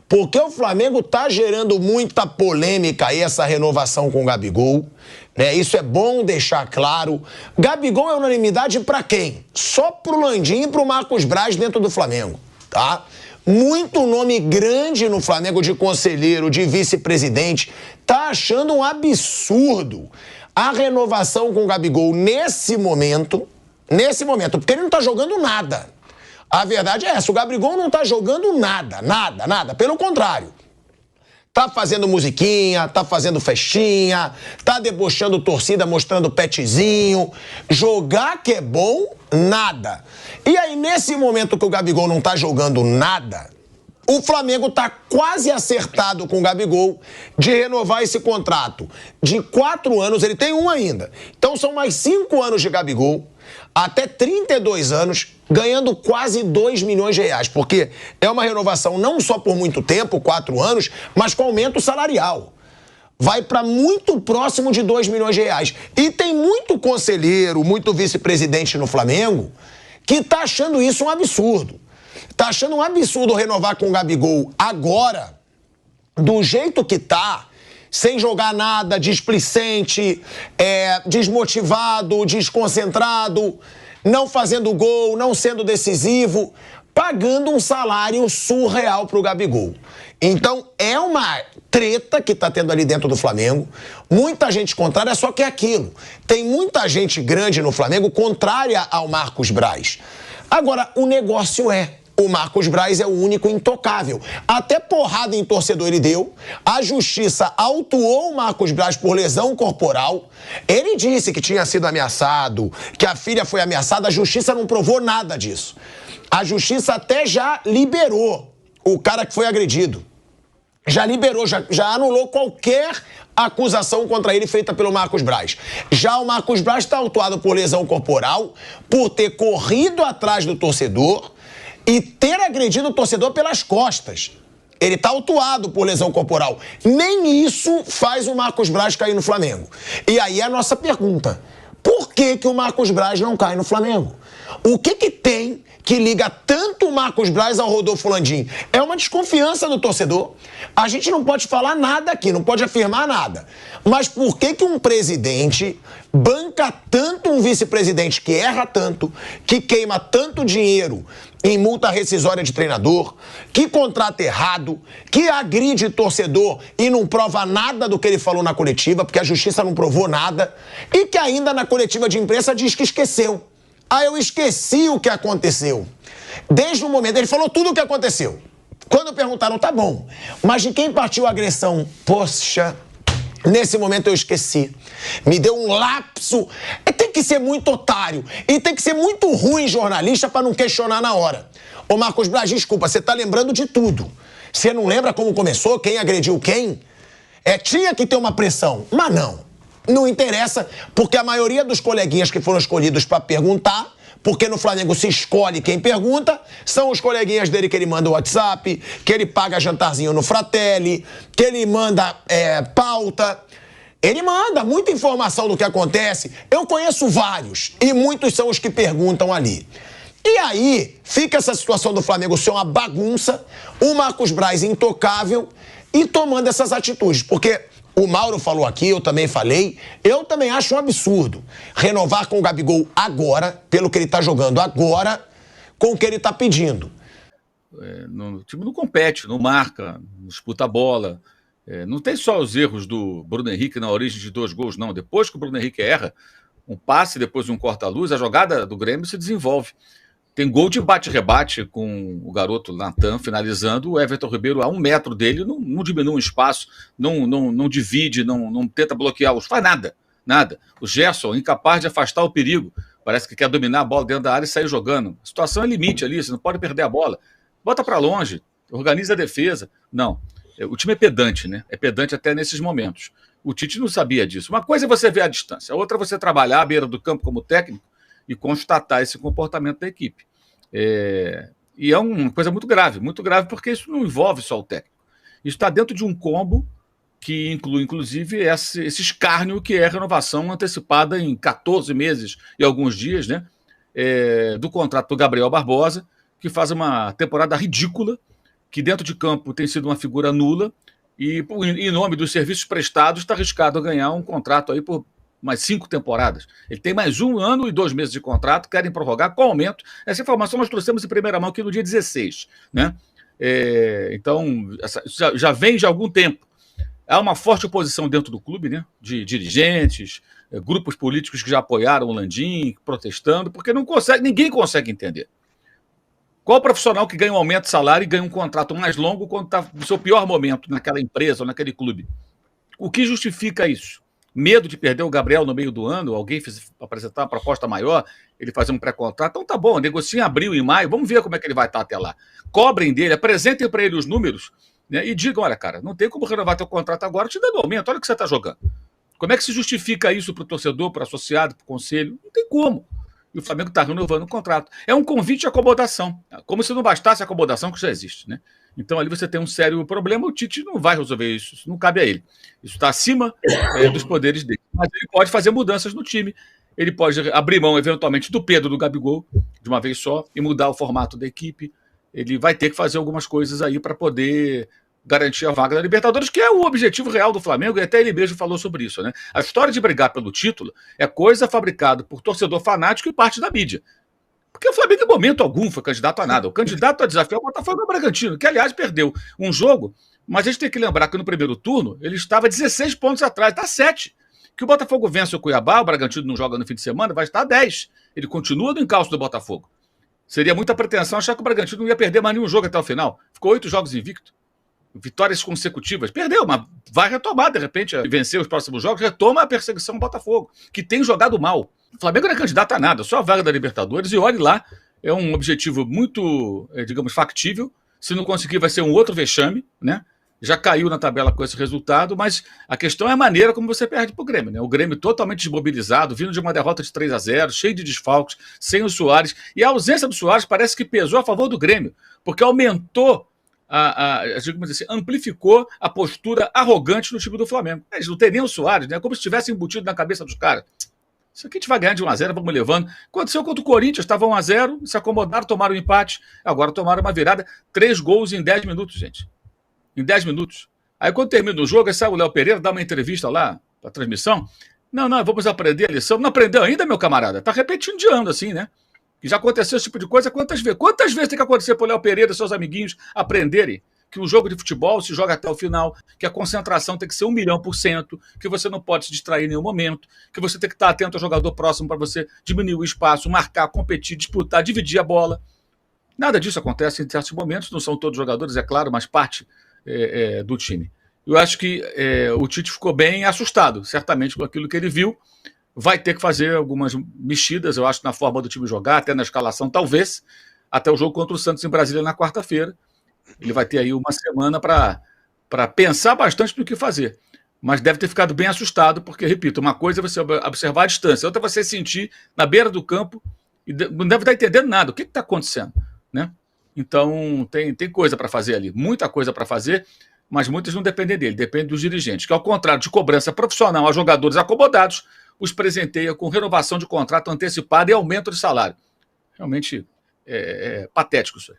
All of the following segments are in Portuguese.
Porque o Flamengo tá gerando muita polêmica aí, essa renovação com o Gabigol, né? Isso é bom deixar claro. Gabigol é unanimidade pra quem? Só pro Landim e pro Marcos Braz dentro do Flamengo, tá? Muito nome grande no Flamengo de conselheiro, de vice-presidente, tá achando um absurdo a renovação com o Gabigol nesse momento, porque ele não tá jogando nada. A verdade é essa, o Gabigol não tá jogando nada, pelo contrário. Tá fazendo musiquinha, tá fazendo festinha, tá debochando torcida, mostrando petzinho. Jogar que é bom, nada. E aí, nesse momento que o Gabigol não tá jogando nada, o Flamengo tá quase acertado com o Gabigol de renovar esse contrato de 4 anos, ele tem um ainda. Então são mais 5 anos de Gabigol, até 32 anos, ganhando quase 2 milhões de reais, porque é uma renovação não só por muito tempo, 4 anos, mas com aumento salarial. Vai para muito próximo de 2 milhões de reais. E tem muito conselheiro, muito vice-presidente no Flamengo que tá achando isso um absurdo. Tá achando um absurdo renovar com o Gabigol agora, do jeito que tá, sem jogar nada, displicente, desmotivado, desconcentrado, não fazendo gol, não sendo decisivo, pagando um salário surreal pro Gabigol. Então, é uma treta que tá tendo ali dentro do Flamengo. Muita gente contrária, só que é aquilo. Tem muita gente grande no Flamengo contrária ao Marcos Braz. Agora, o negócio o Marcos Braz é o único intocável. Até porrada em torcedor ele deu. A justiça autuou o Marcos Braz por lesão corporal. Ele disse que tinha sido ameaçado, que a filha foi ameaçada. A justiça não provou nada disso. A justiça até já liberou o cara que foi agredido. Já liberou, já anulou qualquer acusação contra ele feita pelo Marcos Braz. Já o Marcos Braz está autuado por lesão corporal, por ter corrido atrás do torcedor e ter agredido o torcedor pelas costas. Ele está autuado por lesão corporal. Nem isso faz o Marcos Braz cair no Flamengo. E aí é a nossa pergunta. Por que o Marcos Braz não cai no Flamengo? O que tem que liga tanto o Marcos Braz ao Rodolfo Landim? É uma desconfiança do torcedor. A gente não pode falar nada aqui, não pode afirmar nada. Mas por que um presidente banca tanto um vice-presidente que erra tanto, que queima tanto dinheiro em multa rescisória de treinador, que contrata errado, que agride torcedor e não prova nada do que ele falou na coletiva, porque a justiça não provou nada, e que ainda na coletiva de imprensa diz que esqueceu. Eu esqueci o que aconteceu. Desde o momento, ele falou tudo o que aconteceu. Quando perguntaram, tá bom, mas de quem partiu a agressão? Poxa, nesse momento eu esqueci. Me deu um lapso. Tem que ser muito otário e tem que ser muito ruim jornalista para não questionar na hora. Ô Marcos Braz, desculpa, você tá lembrando de tudo. Você não lembra como começou, quem agrediu quem? Tinha que ter uma pressão, mas não. Não interessa, porque a maioria dos coleguinhas que foram escolhidos para perguntar, porque no Flamengo se escolhe quem pergunta, são os coleguinhas dele que ele manda o WhatsApp, que ele paga jantarzinho no Fratelli, que ele manda pauta. Ele manda muita informação do que acontece. Eu conheço vários, e muitos são os que perguntam ali. E aí, fica essa situação do Flamengo ser uma bagunça, o Marcos Braz intocável e tomando essas atitudes, porque o Mauro falou aqui, eu também falei, eu também acho um absurdo renovar com o Gabigol agora, pelo que ele tá jogando agora, com o que ele tá pedindo. O time não compete, não marca, não disputa a bola. Não tem só os erros do Bruno Henrique na origem de 2 gols, não. Depois que o Bruno Henrique erra, um passe, depois um corta-luz, a jogada do Grêmio se desenvolve. Tem gol de bate-rebate com o garoto Natan finalizando, o Everton Ribeiro a 1 metro dele, não diminui o espaço, não divide, não tenta bloquear, faz nada. O Gerson, incapaz de afastar o perigo, parece que quer dominar a bola dentro da área e sair jogando. A situação é limite ali, você não pode perder a bola. Bota para longe, organiza a defesa. Não, o time é pedante, né? É pedante até nesses momentos. O Tite não sabia disso. Uma coisa é você ver a distância, a outra é você trabalhar à beira do campo como técnico e constatar esse comportamento da equipe. E é uma coisa muito grave porque isso não envolve só o técnico. Isso está dentro de um combo que inclui, inclusive, esse escárnio que é a renovação antecipada em 14 meses e alguns dias, né, do contrato do Gabriel Barbosa, que faz uma temporada ridícula, que dentro de campo tem sido uma figura nula, e em nome dos serviços prestados está arriscado a ganhar um contrato aí por mais 5 temporadas. Ele tem mais 1 ano e 2 meses de contrato, querem prorrogar com aumento. Essa informação nós trouxemos em primeira mão aqui no dia 16, né? Então, já vem de algum tempo. Há uma forte oposição dentro do clube, né? De dirigentes, grupos políticos que já apoiaram o Landim, protestando, porque ninguém consegue entender. Qual profissional que ganha um aumento de salário e ganha um contrato mais longo quando está no seu pior momento naquela empresa ou naquele clube? O que justifica isso? Medo de perder o Gabriel no meio do ano, alguém apresentar uma proposta maior, ele fazer um pré-contrato? Então tá bom, negocia em abril e maio, vamos ver como é que ele vai estar até lá. Cobrem dele, apresentem para ele os números, né, e digam, olha, cara, não tem como renovar teu contrato agora te dando aumento, olha o que você está jogando. Como é que se justifica isso para o torcedor, para o associado, para o conselho? Não tem como. E o Flamengo está renovando o contrato. É um convite de acomodação, como se não bastasse a acomodação que já existe, né? Então ali você tem um sério problema, o Tite não vai resolver isso, isso não cabe a ele. Isso está acima dos poderes dele. Mas ele pode fazer mudanças no time, ele pode abrir mão, eventualmente, do Pedro, do Gabigol, de uma vez só, e mudar o formato da equipe. Ele vai ter que fazer algumas coisas aí para poder garantir a vaga da Libertadores, que é o objetivo real do Flamengo, e até ele mesmo falou sobre isso, né? A história de brigar pelo título é coisa fabricada por torcedor fanático e parte da mídia. Porque o Flamengo, em momento algum, foi candidato a nada. O candidato a desafiar o Botafogo é o Bragantino, que, aliás, perdeu um jogo, mas a gente tem que lembrar que no primeiro turno ele estava 16 pontos atrás, está 7. Que o Botafogo vence o Cuiabá, o Bragantino não joga no fim de semana, vai estar 10. Ele continua no encalço do Botafogo. Seria muita pretensão achar que o Bragantino não ia perder mais nenhum jogo até o final. Ficou 8 jogos invicto. Vitórias consecutivas. Perdeu, mas vai retomar, de repente, vencer os próximos jogos, retoma a perseguição ao Botafogo, que tem jogado mal. O Flamengo não é candidato a nada, só a vaga da Libertadores, e olhe lá, é um objetivo muito, digamos, factível. Se não conseguir, vai ser um outro vexame, né? Já caiu na tabela com esse resultado, mas a questão é a maneira como você perde para o Grêmio, né? O Grêmio totalmente desmobilizado, vindo de uma derrota de 3-0, cheio de desfalques, sem o Soares, e a ausência do Soares parece que pesou a favor do Grêmio, porque aumentou digamos assim, amplificou a postura arrogante do time do Flamengo. Eles não tem nem o Soares, né? Como se tivesse embutido na cabeça dos caras. Isso aqui a gente vai ganhar de 1-0, vamos levando. Aconteceu contra o Corinthians, estava 1-0, se acomodaram, tomaram um empate, agora tomaram uma virada. 3 gols em 10 minutos, gente. Em 10 minutos. Aí quando termina o jogo, aí sai o Léo Pereira, dá uma entrevista lá, para a transmissão. Não, vamos aprender a lição. Não aprendeu ainda, meu camarada? Tá repetindo de ano, assim, né? Que já aconteceu esse tipo de coisa quantas vezes? Quantas vezes tem que acontecer para o Léo Pereira e seus amiguinhos aprenderem que o jogo de futebol se joga até o final, que a concentração tem que ser 1.000.000%, que você não pode se distrair em nenhum momento, que você tem que estar atento ao jogador próximo para você diminuir o espaço, marcar, competir, disputar, dividir a bola. Nada disso acontece em certos momentos, não são todos jogadores, é claro, mas parte do time. Eu acho que o Tite ficou bem assustado, certamente, com aquilo que ele viu. Vai ter que fazer algumas mexidas, eu acho, na forma do time jogar, até na escalação, talvez, até o jogo contra o Santos em Brasília na quarta-feira. Ele vai ter aí uma semana para pensar bastante no que fazer. Mas deve ter ficado bem assustado, porque, repito, uma coisa é você observar a distância, outra é você sentir na beira do campo e não deve estar entendendo nada. O que está acontecendo? Né? Então, tem coisa para fazer ali, muita coisa para fazer, mas muitas não dependem dele, dependem dos dirigentes, que, ao contrário de cobrança profissional a jogadores acomodados, os presenteia com renovação de contrato antecipada e aumento de salário. Realmente é patético isso aí.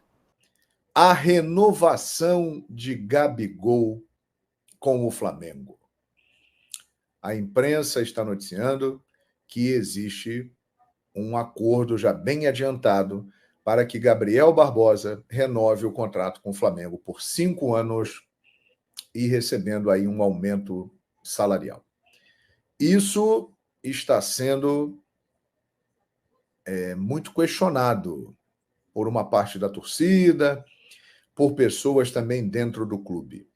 A renovação de Gabigol com o Flamengo. A imprensa está noticiando que existe um acordo já bem adiantado para que Gabriel Barbosa renove o contrato com o Flamengo por 5 anos e recebendo aí um aumento salarial. Isso está sendo muito questionado por uma parte da torcida, por pessoas também dentro do clube.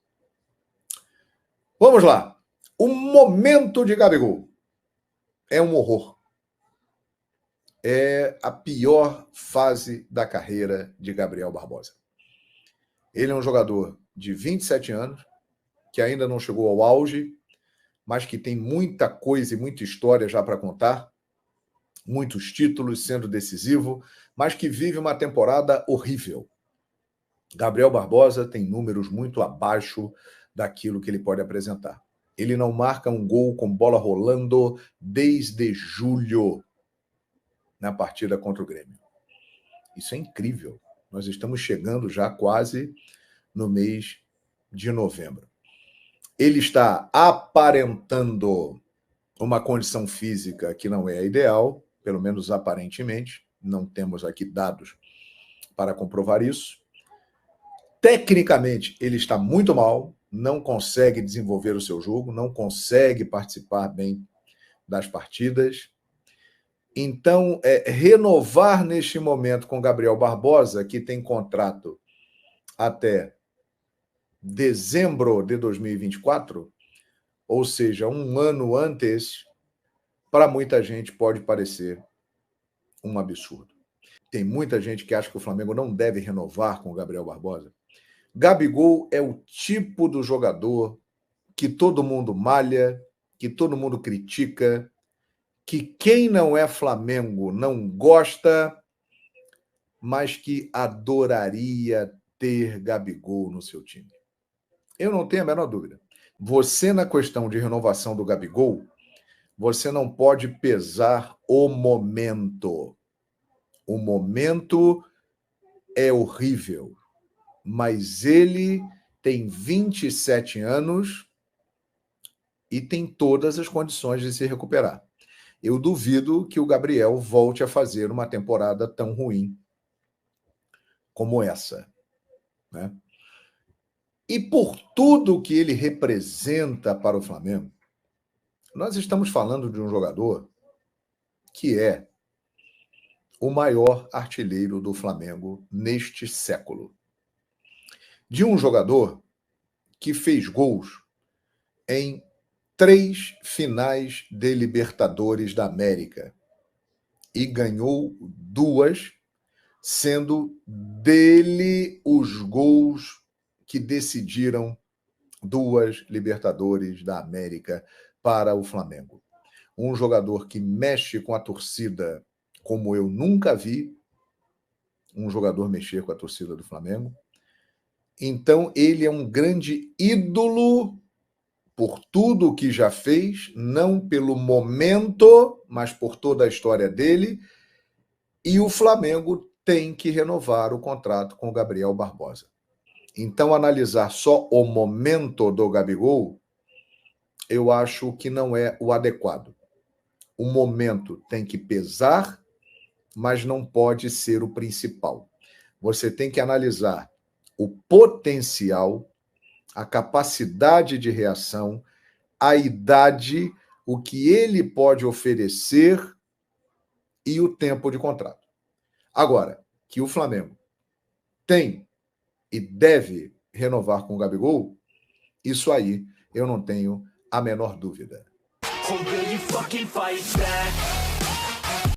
Vamos lá. O momento de Gabigol é um horror. É a pior fase da carreira de Gabriel Barbosa. Ele é um jogador de 27 anos, que ainda não chegou ao auge, mas que tem muita coisa e muita história já para contar, muitos títulos, sendo decisivo, mas que vive uma temporada horrível. Gabriel Barbosa tem números muito abaixo daquilo que ele pode apresentar. Ele não marca um gol com bola rolando desde julho na partida contra o Grêmio. Isso é incrível. Nós estamos chegando já quase no mês de novembro. Ele está aparentando uma condição física que não é a ideal, pelo menos aparentemente, não temos aqui dados para comprovar isso. Tecnicamente, ele está muito mal, não consegue desenvolver o seu jogo, não consegue participar bem das partidas. Então, renovar neste momento com Gabriel Barbosa, que tem contrato até dezembro de 2024, ou seja, um ano antes, para muita gente pode parecer um absurdo. Tem muita gente que acha que o Flamengo não deve renovar com o Gabriel Barbosa. Gabigol é o tipo do jogador que todo mundo malha, que todo mundo critica, que quem não é Flamengo não gosta, mas que adoraria ter Gabigol no seu time. Eu não tenho a menor dúvida. Você, na questão de renovação do Gabigol, você não pode pesar o momento. O momento é horrível, mas ele tem 27 anos e tem todas as condições de se recuperar. Eu duvido que o Gabriel volte a fazer uma temporada tão ruim como essa, né? E por tudo que ele representa para o Flamengo, nós estamos falando de um jogador que é o maior artilheiro do Flamengo neste século. De um jogador que fez gols em 3 finais de Libertadores da América e ganhou 2, sendo dele os gols que decidiram 2 Libertadores da América para o Flamengo. Um jogador que mexe com a torcida como eu nunca vi um jogador mexer com a torcida do Flamengo. Então, ele é um grande ídolo por tudo o que já fez, não pelo momento, mas por toda a história dele. E o Flamengo tem que renovar o contrato com o Gabriel Barbosa. Então, analisar só o momento do Gabigol, eu acho que não é o adequado. O momento tem que pesar, mas não pode ser o principal. Você tem que analisar o potencial, a capacidade de reação, a idade, o que ele pode oferecer e o tempo de contrato. Agora, que o Flamengo tem e deve renovar com o Gabigol, isso aí eu não tenho a menor dúvida.